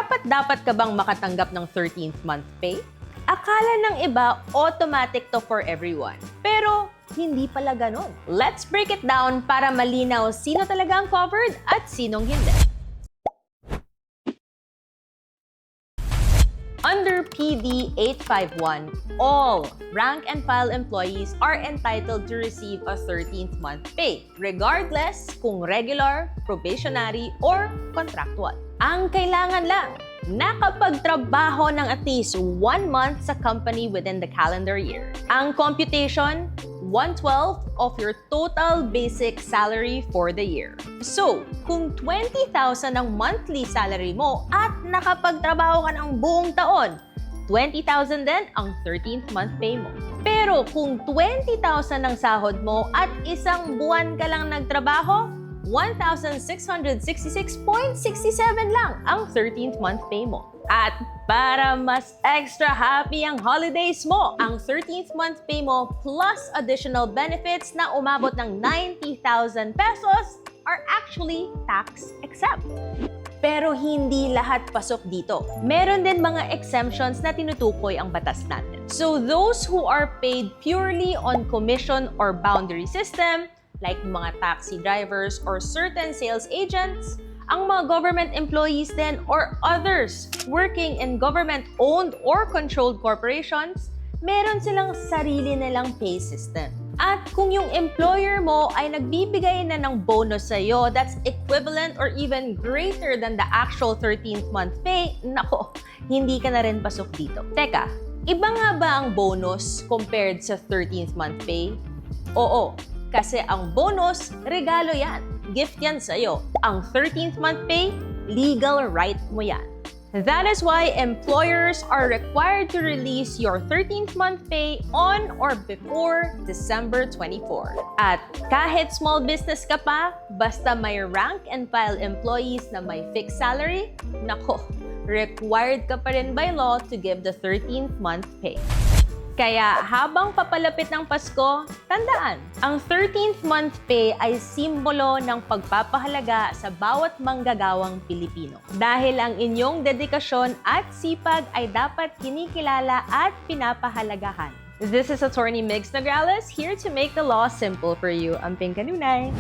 Karapat-dapat ka bang makatanggap ng 13th month pay? Akala ng iba, automatic to for everyone. Pero hindi pala ganun. Let's break it down para malinaw sino talaga ang covered at sinong hindi. Under PD 851, all rank and file employees are entitled to receive a 13th month pay, regardless kung regular, probationary, or contractual. Ang kailangan lang, nakapagtrabaho ng at least 1 month sa company within the calendar year. Ang computation, 1/12 of your total basic salary for the year. So, kung 20,000 ang monthly salary mo at nakapagtrabaho ka ng buong taon, 20,000 din ang 13th month pay mo. Pero kung 20,000 ang sahod mo at isang buwan ka lang nagtrabaho, 1,666.67 lang ang 13th month pay mo. At para mas extra happy ang holidays mo, ang 13th month pay mo plus additional benefits na umabot ng 90,000 pesos are actually tax exempt. Pero hindi lahat pasok dito. Meron din mga exemptions na tinutukoy ang batas natin. So those who are paid purely on commission or boundary system, like mga taxi drivers or certain sales agents, ang mga government employees din or others working in government-owned or controlled corporations, meron silang sarili nilang pay system. At kung yung employer mo ay nagbibigay na ng bonus sa'yo that's equivalent or even greater than the actual 13th month pay, nako, hindi ka na rin pasok dito. Teka, iba nga ba ang bonus compared sa 13th month pay? Oo, kasi ang bonus, regalo yan. Gift yan sa'yo. Ang 13th month pay, legal right mo yan. That is why employers are required to release your 13th month pay on or before December 24. At kahit small business ka pa, basta may rank and file employees na may fixed salary, nako, required ka pa rin by law to give the 13th month pay. Kaya habang papalapit ng Pasko, tandaan, ang 13th month pay ay simbolo ng pagpapahalaga sa bawat manggagawang Pilipino. Dahil ang inyong dedikasyon at sipag ay dapat kinikilala at pinapahalagahan. This is Attorney Migs Nograles, here to make the law simple for you. Ang Ping Kanunay.